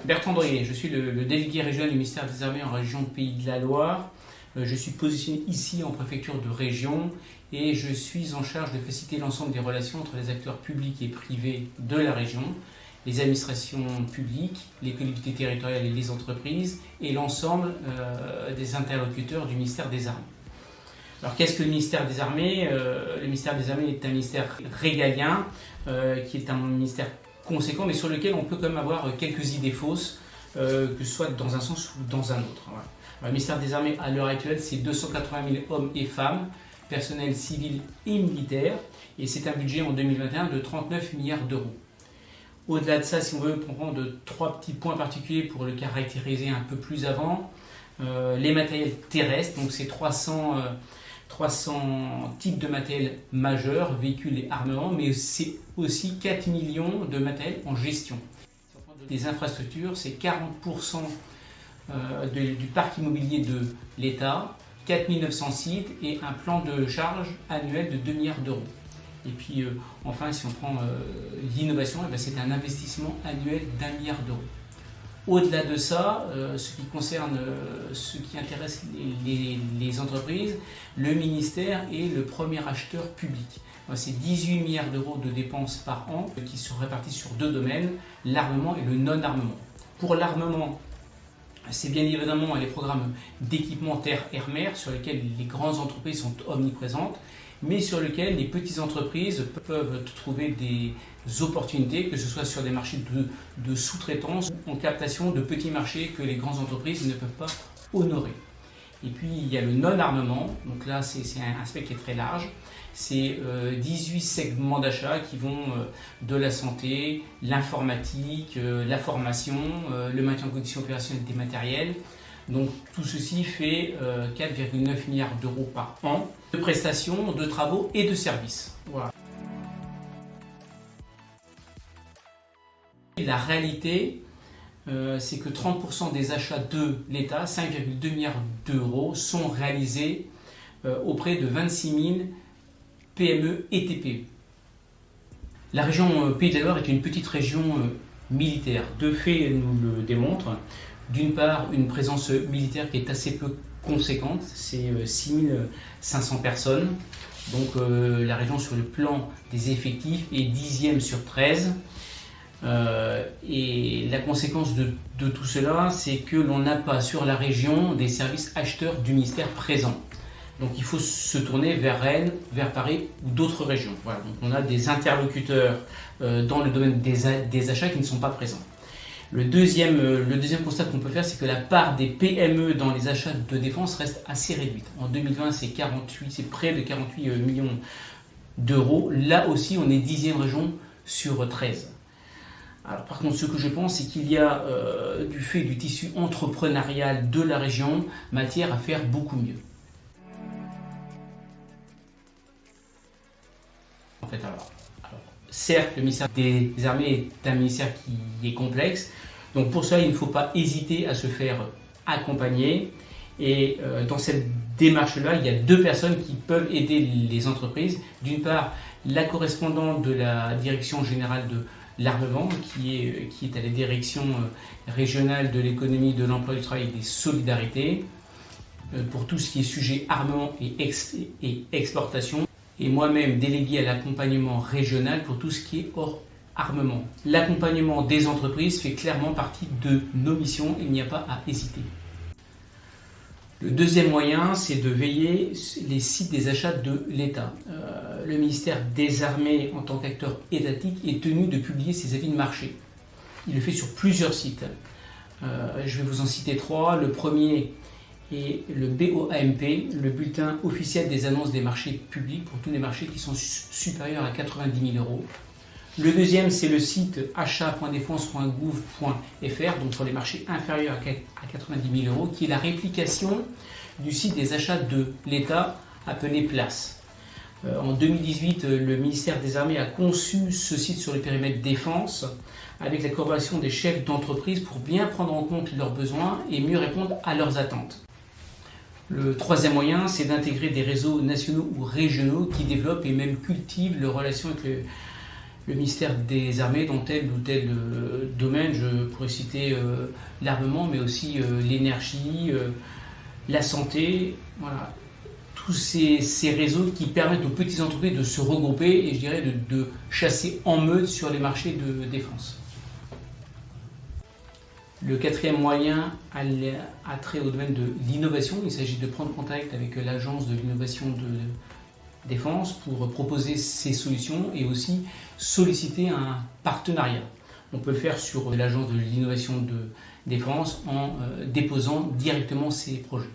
Bertrand Dorier, je suis le délégué régional du ministère des Armées en région Pays de la Loire. Je suis positionné ici en préfecture de région et je suis en charge de faciliter l'ensemble des relations entre les acteurs publics et privés de la région, les administrations publiques, les collectivités territoriales et les entreprises et l'ensemble des interlocuteurs du ministère des Armées. Alors qu'est-ce que le ministère des Armées? Le ministère des Armées est un ministère régalien qui est un ministère conséquent mais sur lequel on peut quand même avoir quelques idées fausses, que ce soit dans un sens ou dans un autre. Voilà. Le ministère des Armées à l'heure actuelle c'est 280 000 hommes et femmes, personnel civil et militaire, et c'est un budget en 2021 de 39 milliards d'euros. Au-delà de ça, si on veut prendre trois petits points particuliers pour le caractériser un peu plus avant, les matériels terrestres, donc c'est 300 types de matériel majeurs, véhicules et armements, mais c'est aussi 4 millions de matériel en gestion. Les infrastructures, c'est 40% du parc immobilier de l'État, 4 900 sites et un plan de charge annuel de 2 milliards d'euros. Et puis enfin, si on prend l'innovation, c'est un investissement annuel d'1 milliard d'euros. Au-delà de ça, ce qui concerne ce qui intéresse les entreprises, le ministère est le premier acheteur public. C'est 18 milliards d'euros de dépenses par an qui sont répartis sur deux domaines, l'armement et le non-armement. Pour l'armement, c'est bien évidemment les programmes d'équipement terre-air-mer sur lesquels les grandes entreprises sont omniprésentes, mais sur lesquels les petites entreprises peuvent trouver des opportunités, que ce soit sur des marchés de sous-traitance ou en captation de petits marchés que les grandes entreprises ne peuvent pas honorer. Et puis il y a le non-armement, donc là c'est un aspect qui est très large, c'est 18 segments d'achat qui vont de la santé, l'informatique, la formation, le maintien en condition opérationnelle des matériels. Donc tout ceci fait 4,9 milliards d'euros par an de prestations, de travaux et de services. Voilà. La réalité, c'est que 30% des achats de l'État, 5,2 milliards d'euros, sont réalisés auprès de 26 000 PME et TPE. La région Pays de la Loire est une petite région militaire. Deux faits nous le démontrent. D'une part, une présence militaire qui est assez peu conséquente, c'est 6500 personnes. Donc la région sur le plan des effectifs est 10e sur 13. Et la conséquence de tout cela, c'est que l'on n'a pas sur la région des services acheteurs du ministère présents. Donc il faut se tourner vers Rennes, vers Paris ou d'autres régions. Voilà. Donc on a des interlocuteurs dans le domaine des achats qui ne sont pas présents. Le deuxième constat qu'on peut faire, c'est que la part des PME dans les achats de défense reste assez réduite. En 2020, c'est près de 48 millions d'euros. Là aussi, on est 10e région sur 13. Alors, par contre, ce que je pense, c'est qu'il y a, du fait du tissu entrepreneurial de la région, matière à faire beaucoup mieux. En fait, certes, le ministère des Armées est un ministère qui est complexe, donc pour ça, il ne faut pas hésiter à se faire accompagner. Et dans cette démarche-là, il y a deux personnes qui peuvent aider les entreprises. D'une part, la correspondante de la direction générale de l'armement, qui est à la direction régionale de l'économie, de l'emploi, du travail et des solidarités, pour tout ce qui est sujet armement et exportation. Et moi-même délégué à l'accompagnement régional pour tout ce qui est hors armement. L'accompagnement des entreprises fait clairement partie de nos missions, il n'y a pas à hésiter. Le deuxième moyen, c'est de veiller les sites des achats de l'État. Le ministère des Armées, en tant qu'acteur étatique, est tenu de publier ses avis de marché. Il le fait sur plusieurs sites. Je vais vous en citer trois. Le premier est le BOAMP, le bulletin officiel des annonces des marchés publics pour tous les marchés qui sont supérieurs à 90 000 euros. Le deuxième, c'est le site achat.défense.gouv.fr, donc pour les marchés inférieurs à 90 000 euros, qui est la réplication du site des achats de l'État appelé Place. En 2018, le ministère des Armées a conçu ce site sur le périmètre défense avec la collaboration des chefs d'entreprise pour bien prendre en compte leurs besoins et mieux répondre à leurs attentes. Le troisième moyen, c'est d'intégrer des réseaux nationaux ou régionaux qui développent et même cultivent les relations avec le ministère des Armées dans tel ou tel domaine. Je pourrais citer l'armement, mais aussi l'énergie, la santé, voilà. Tous ces réseaux qui permettent aux petites entreprises de se regrouper et je dirais de chasser en meute sur les marchés de défense. Le quatrième moyen a trait au domaine de l'innovation. Il s'agit de prendre contact avec l'agence de l'innovation de défense pour proposer ces solutions et aussi solliciter un partenariat. On peut le faire sur l'agence de l'innovation de défense en déposant directement ces projets.